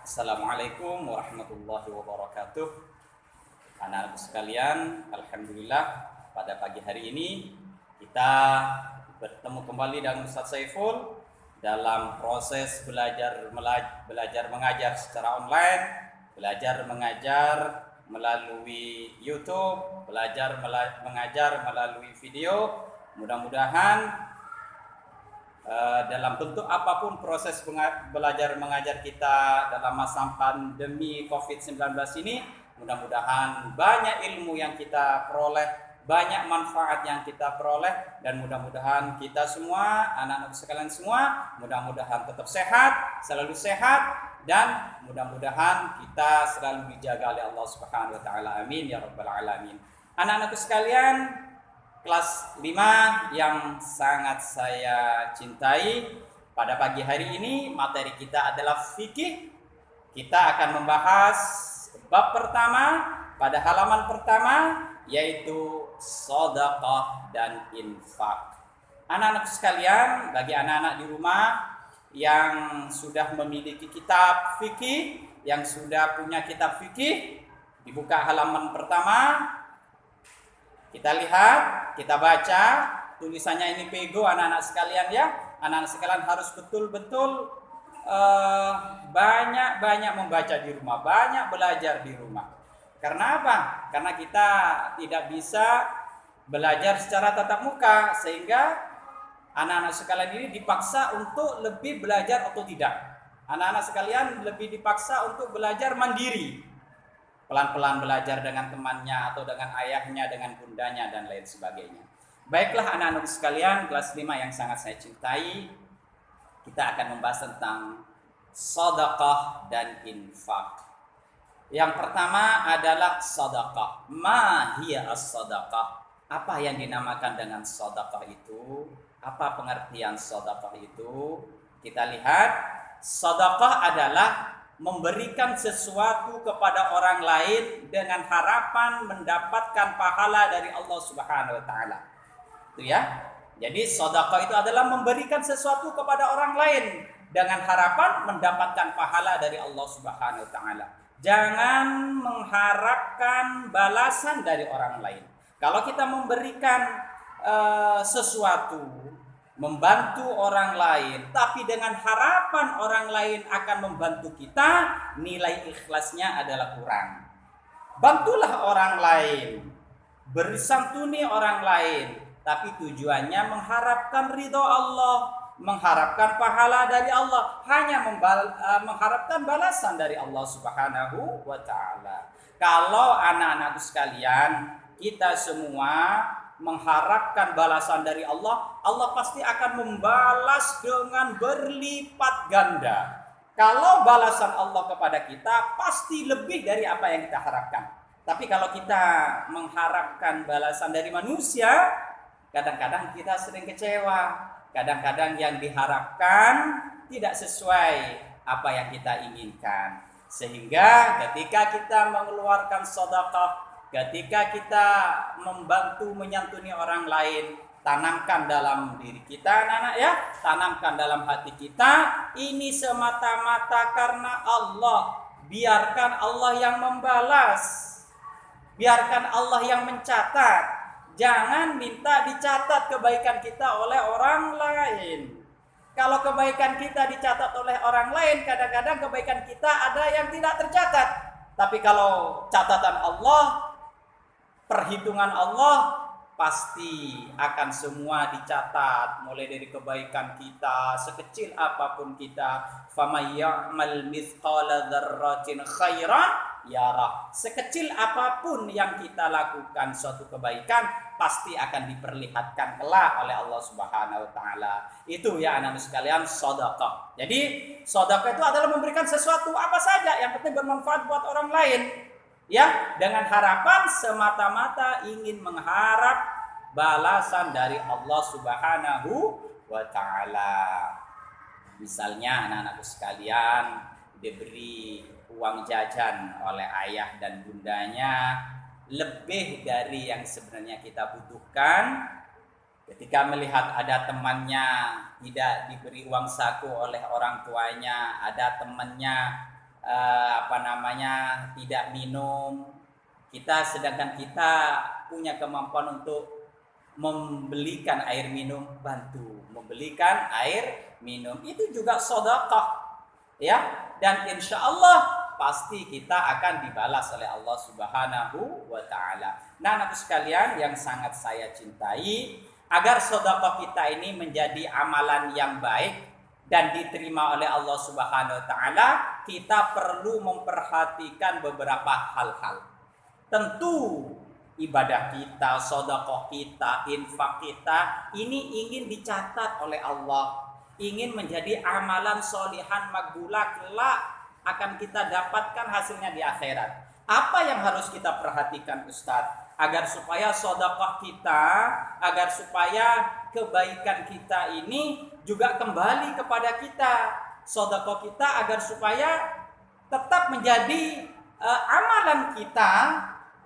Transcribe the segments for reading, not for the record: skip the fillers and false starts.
Assalamualaikum warahmatullahi wabarakatuh. Anak-anak sekalian, alhamdulillah pada pagi hari ini kita bertemu kembali dengan Ustaz Saiful dalam proses belajar mengajar secara online, belajar mengajar melalui YouTube, belajar mengajar melalui video. Mudah-mudahan dalam bentuk apapun proses belajar mengajar kita dalam masa pandemi COVID-19 ini, mudah-mudahan banyak ilmu yang kita peroleh, banyak manfaat yang kita peroleh, dan mudah-mudahan kita semua, anak-anak sekalian semua, mudah-mudahan tetap sehat, selalu sehat, dan mudah-mudahan kita selalu dijaga oleh Allah Subhanahu wa taala. Amin ya rabbal alamin. Anak-anakku sekalian, kelas 5 yang sangat saya cintai, pada pagi hari ini materi kita adalah fikih. Kita akan membahas bab pertama pada halaman pertama, yaitu sedekah dan infak. Anak-anak sekalian, bagi anak-anak di rumah yang sudah memiliki kitab fikih, yang sudah punya kitab fikih, dibuka halaman pertama. Kita lihat, kita baca, tulisannya ini pego anak-anak sekalian ya. Anak-anak sekalian harus betul-betul banyak-banyak membaca di rumah, banyak belajar di rumah. Karena apa? Karena kita tidak bisa belajar secara tatap muka, sehingga anak-anak sekalian ini dipaksa untuk lebih belajar atau tidak. Anak-anak sekalian lebih dipaksa untuk belajar mandiri, pelan-pelan belajar dengan temannya atau dengan ayahnya, dengan bundanya, dan lain sebagainya. Baiklah anak-anak sekalian, kelas 5 yang sangat saya cintai, kita akan membahas tentang sedekah dan infak. Yang pertama adalah sedekah. Ma hiya as-sedekah? Apa yang dinamakan dengan sedekah itu? Apa pengertian sedekah itu? Kita lihat, sedekah adalah memberikan sesuatu kepada orang lain dengan harapan mendapatkan pahala dari Allah Subhanahu wa taala. Itu ya. Jadi sedekah itu adalah memberikan sesuatu kepada orang lain dengan harapan mendapatkan pahala dari Allah Subhanahu wa taala. Jangan mengharapkan balasan dari orang lain. Kalau kita memberikan sesuatu, membantu orang lain, tapi dengan harapan orang lain akan membantu kita, nilai ikhlasnya adalah kurang. Bantulah orang lain, beri santuni orang lain, tapi tujuannya mengharapkan ridho Allah, mengharapkan pahala dari Allah, hanya mengharapkan balasan dari Allah Subhanahu wa taala. Kalau anak-anakku sekalian, kita semua mengharapkan balasan dari Allah, Allah pasti akan membalas dengan berlipat ganda. Kalau balasan Allah kepada kita pasti lebih dari apa yang kita harapkan. Tapi kalau kita mengharapkan balasan dari manusia, kadang-kadang kita sering kecewa. Kadang-kadang yang diharapkan tidak sesuai apa yang kita inginkan. Sehingga ketika kita mengeluarkan sedekah, ketika kita membantu menyantuni orang lain, tanamkan dalam diri kita anak-anak ya, tanamkan dalam hati kita, ini semata-mata karena Allah. Biarkan Allah yang membalas, biarkan Allah yang mencatat. Jangan minta dicatat kebaikan kita oleh orang lain. Kalau kebaikan kita dicatat oleh orang lain, kadang-kadang kebaikan kita ada yang tidak tercatat. Tapi kalau catatan Allah, perhitungan Allah, pasti akan semua dicatat, mulai dari kebaikan kita sekecil apapun kita. Faman ya'mal mithqala dzarratin khairan yarah. Sekecil apapun yang kita lakukan suatu kebaikan, pasti akan diperlihatkan kelak oleh Allah Subhanahu wa taala. Itu ya anak-anak sekalian, sedekah. Jadi sedekah itu adalah memberikan sesuatu apa saja yang penting bermanfaat buat orang lain. Ya, dengan harapan semata-mata ingin mengharap balasan dari Allah Subhanahu wa taala. Misalnya anak-anakku sekalian diberi uang jajan oleh ayah dan bundanya lebih dari yang sebenarnya kita butuhkan. Ketika melihat ada temannya tidak diberi uang saku oleh orang tuanya, ada temannya tidak minum. Sedangkan kita punya kemampuan untuk membelikan air minum, bantu membelikan air minum, itu juga sedekah, ya. Dan insya Allah pasti kita akan dibalas oleh Allah Subhanahu wa Ta'ala. Nah, anak sekalian yang sangat saya cintai, agar sedekah kita ini menjadi amalan yang baik dan diterima oleh Allah Subhanahu wa Ta'ala, kita perlu memperhatikan beberapa hal-hal. Tentu ibadah kita, sedekah kita, infak kita ini ingin dicatat oleh Allah, ingin menjadi amalan solihan makbulah, kelak akan kita dapatkan hasilnya di akhirat. Apa yang harus kita perhatikan, Ustadz? Agar supaya sedekah kita, agar supaya kebaikan kita ini juga kembali kepada kita. Sedekah kita agar supaya tetap menjadi amalan kita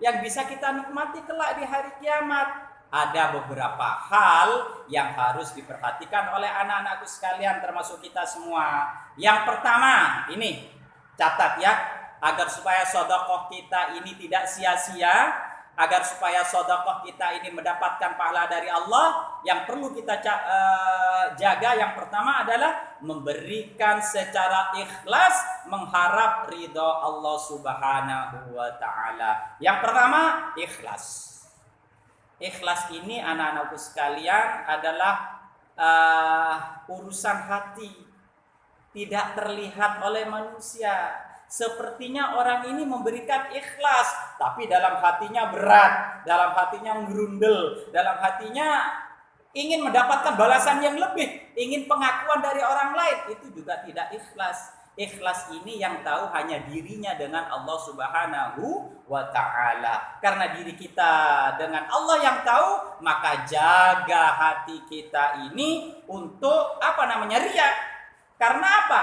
yang bisa kita nikmati kelak di hari kiamat. Ada beberapa hal yang harus diperhatikan oleh anak-anakku sekalian, termasuk kita semua. Yang pertama, ini catat ya, agar supaya sedekah kita ini tidak sia-sia, agar supaya sedekah kita ini mendapatkan pahala dari Allah, yang perlu kita jaga yang pertama adalah memberikan secara ikhlas, mengharap ridha Allah Subhanahu wa Ta'ala. Yang pertama, ikhlas. Ikhlas ini anak-anakku sekalian adalah urusan hati, tidak terlihat oleh manusia. Sepertinya orang ini memberikan ikhlas, tapi dalam hatinya berat, dalam hatinya ngerundel, dalam hatinya ingin mendapatkan balasan yang lebih, ingin pengakuan dari orang lain. Itu juga tidak ikhlas. Ikhlas ini yang tahu hanya dirinya dengan Allah Subhanahu wa Ta'ala. Karena diri kita dengan Allah yang tahu, maka jaga hati kita ini untuk riya. Karena apa?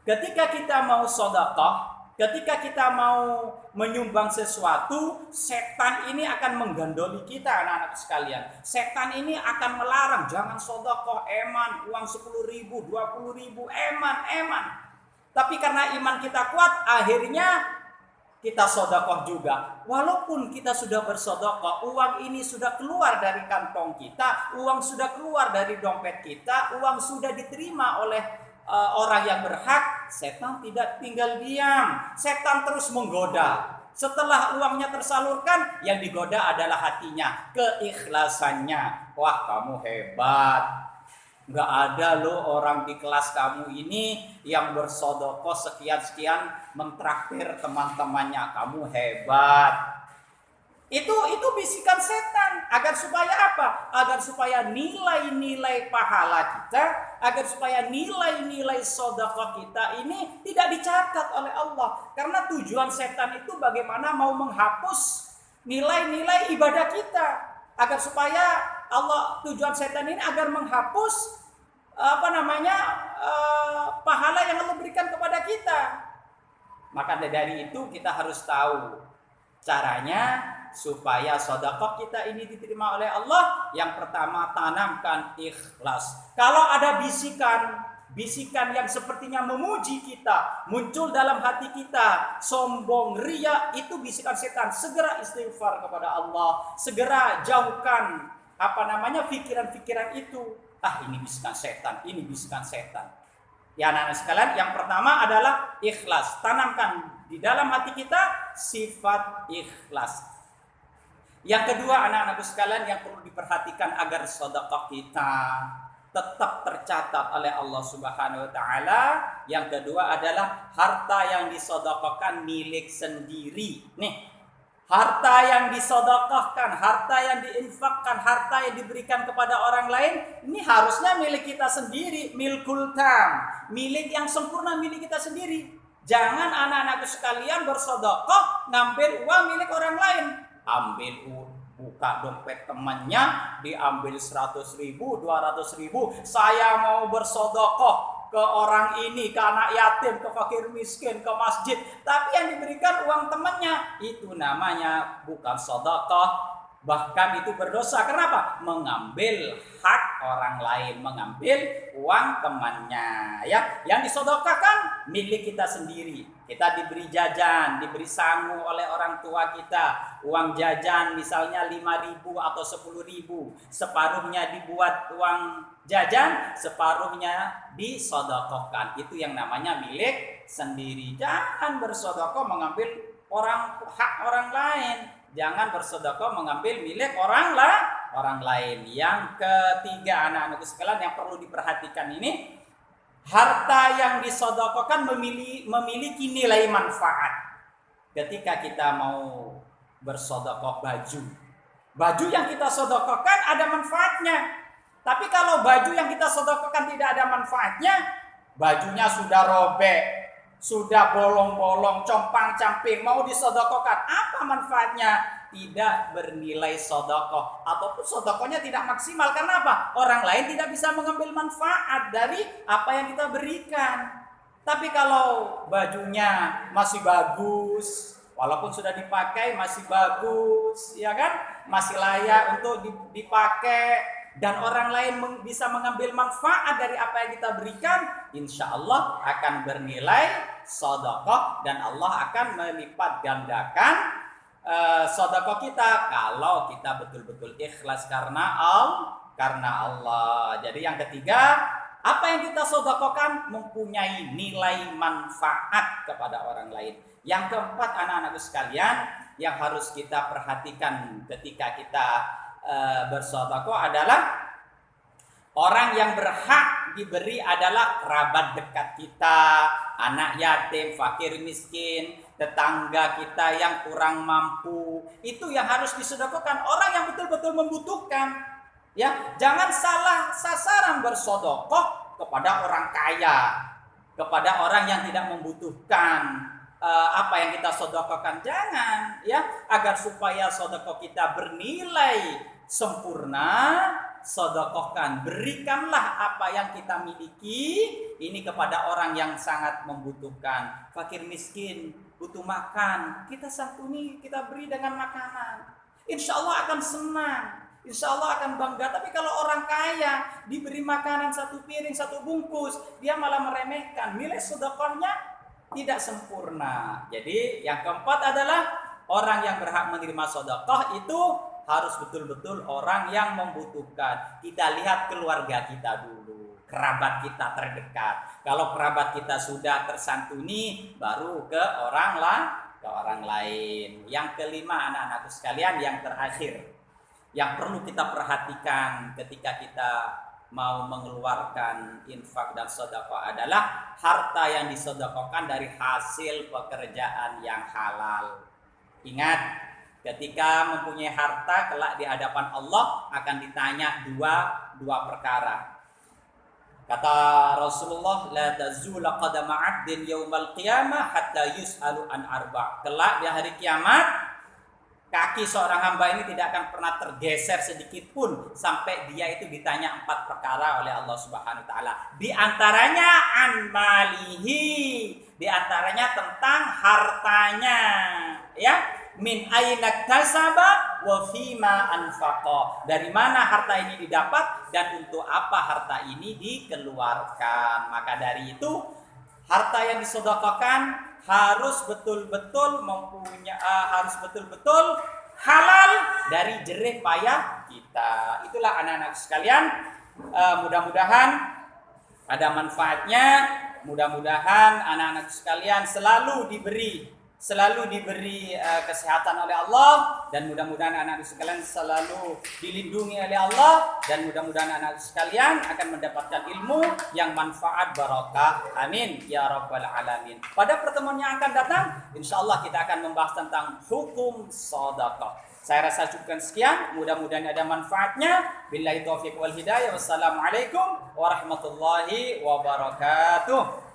Ketika kita mau sedekah, ketika kita mau menyumbang sesuatu, setan ini akan menggandoli kita, anak-anak sekalian. Setan ini akan melarang, jangan sedekah, eman, uang 10.000, 20.000, eman. Tapi karena iman kita kuat, akhirnya kita sedekah juga. Walaupun kita sudah bersedekah, uang ini sudah keluar dari kantong kita, uang sudah keluar dari dompet kita, uang sudah diterima oleh orang yang berhak, setan tidak tinggal diam. Setan terus menggoda. Setelah uangnya tersalurkan, yang digoda adalah hatinya, keikhlasannya. Wah, kamu hebat. Nggak ada loh orang di kelas kamu ini yang bersedekah sekian-sekian mentraktir teman-temannya. Kamu hebat. Itu bisikan setan. Agar supaya apa? Agar supaya nilai-nilai pahala kita, agar supaya nilai-nilai sedekah kita ini tidak dicatat oleh Allah. Karena tujuan setan itu bagaimana mau menghapus nilai-nilai ibadah kita. Agar supaya tujuan setan ini agar menghapus pahala yang Allah berikan kepada kita. Maka dari itu kita harus tahu caranya supaya sedekah kita ini diterima oleh Allah. Yang pertama, tanamkan ikhlas. Kalau ada bisikan yang sepertinya memuji kita muncul dalam hati kita, sombong, riya, itu bisikan setan. Segera istighfar kepada Allah, segera jauhkan pikiran-pikiran itu. Ini bisikan setan, ini bisikan setan. Ya anak-anak sekalian, yang pertama adalah ikhlas. Tanamkan di dalam hati kita sifat ikhlas. Yang kedua, anak-anakku sekalian, yang perlu diperhatikan agar sedekah kita tetap tercatat oleh Allah Subhanahu wa Ta'ala. Yang kedua adalah harta yang disedekahkan milik sendiri. Nih, harta yang disedekahkan, harta yang diinfakkan, harta yang diberikan kepada orang lain, ini harusnya milik kita sendiri, milkul tam, milik yang sempurna, milik kita sendiri. Jangan anak-anakku sekalian bersedekah ngambil uang milik orang lain. Buka dompet temannya, diambil 100.000, 200.000. Saya mau bersedekah ke orang ini, ke anak yatim, ke fakir miskin, ke masjid. Tapi yang diberikan uang temannya, itu namanya bukan sedekah, Bahkan itu berdosa. Kenapa? Mengambil hak orang lain, mengambil uang temannya. Ya, yang disodokahkan milik kita sendiri. Kita diberi jajan, diberi sangu oleh orang tua kita. Uang jajan misalnya 5.000 atau 10.000. Separuhnya dibuat uang jajan, separuhnya disodokohkan. Itu yang namanya milik sendiri. Jangan bersodokoh mengambil hak orang lain. Jangan bersedekah mengambil milik orang lain. Yang ketiga, anak-anakku sekalian, yang perlu diperhatikan ini, harta yang disedekahkan memiliki nilai manfaat. Ketika kita mau bersedekah baju yang kita sedekahkan ada manfaatnya. Tapi kalau baju yang kita sedekahkan tidak ada manfaatnya, bajunya sudah robek, sudah bolong-bolong, compang-camping, mau disedekahkan, apa manfaatnya? Tidak bernilai sedekah, ataupun sedekahnya tidak maksimal. Karena apa? Orang lain tidak bisa mengambil manfaat dari apa yang kita berikan. Tapi kalau bajunya masih bagus, walaupun sudah dipakai masih bagus, ya kan? Masih layak untuk dipakai, dan orang lain bisa mengambil manfaat dari apa yang kita berikan, insya Allah akan bernilai sedekah dan Allah akan melipat gandakan sedekah kita kalau kita betul-betul ikhlas karena Allah. Jadi yang ketiga, apa yang kita sedekahkan mempunyai nilai manfaat kepada orang lain. Yang keempat, anak-anakku sekalian, yang harus kita perhatikan ketika kita bersedekah adalah orang yang berhak diberi adalah kerabat dekat kita, anak yatim, fakir miskin, tetangga kita yang kurang mampu. Itu yang harus disedekahkan, orang yang betul-betul membutuhkan. Ya, jangan salah sasaran bersedekah kepada orang kaya, kepada orang yang tidak membutuhkan apa yang kita sedekahkan. Jangan, ya, agar supaya sedekah kita bernilai sempurna, sedekahkan, berikanlah apa yang kita miliki ini kepada orang yang sangat membutuhkan. Fakir miskin butuh makan, kita santuni, kita beri dengan makanan, insya Allah akan senang, insya Allah akan bangga. Tapi kalau orang kaya diberi makanan satu piring, satu bungkus, dia malah meremehkan, nilai sedekahnya tidak sempurna. Jadi yang keempat adalah orang yang berhak menerima sedekah itu harus betul-betul orang yang membutuhkan. Kita lihat keluarga kita dulu, kerabat kita terdekat. Kalau kerabat kita sudah tersantuni, baru ke orang lain. Yang kelima, anak-anakku sekalian, yang terakhir, yang perlu kita perhatikan ketika kita mau mengeluarkan infak dan sedekah adalah harta yang disedekahkan dari hasil pekerjaan yang halal. Ingat, ketika mempunyai harta kelak di hadapan Allah akan ditanya dua perkara. Kata Rasulullah, la tazula qadama 'abdin yaumal qiyamah hatta yus'alu an arba'. Kelak di hari kiamat kaki seorang hamba ini tidak akan pernah tergeser sedikit pun sampai dia itu ditanya 4 perkara oleh Allah Subhanahu wa taala. Di antaranya an malihi, di antaranya tentang hartanya, ya. Min aina kasaba wa fima anfaqa. Dari mana harta ini didapat dan untuk apa harta ini dikeluarkan. Maka dari itu harta yang disedekahkan harus betul-betul harus betul-betul halal dari jerih payah kita. Itulah anak-anak sekalian, mudah-mudahan ada manfaatnya. Mudah-mudahan anak-anak sekalian selalu diberi kesehatan oleh Allah, dan mudah-mudahan anak-anak sekalian selalu dilindungi oleh Allah, dan mudah-mudahan anak sekalian akan mendapatkan ilmu yang manfaat barokah. Amin ya rabbal alamin. Pada pertemuan yang akan datang, insyaallah kita akan membahas tentang hukum sedekah. Saya rasa cukupkan sekian, mudah-mudahan ada manfaatnya. Billahi taufiq wal hidayah. Wassalamualaikum warahmatullahi wabarakatuh.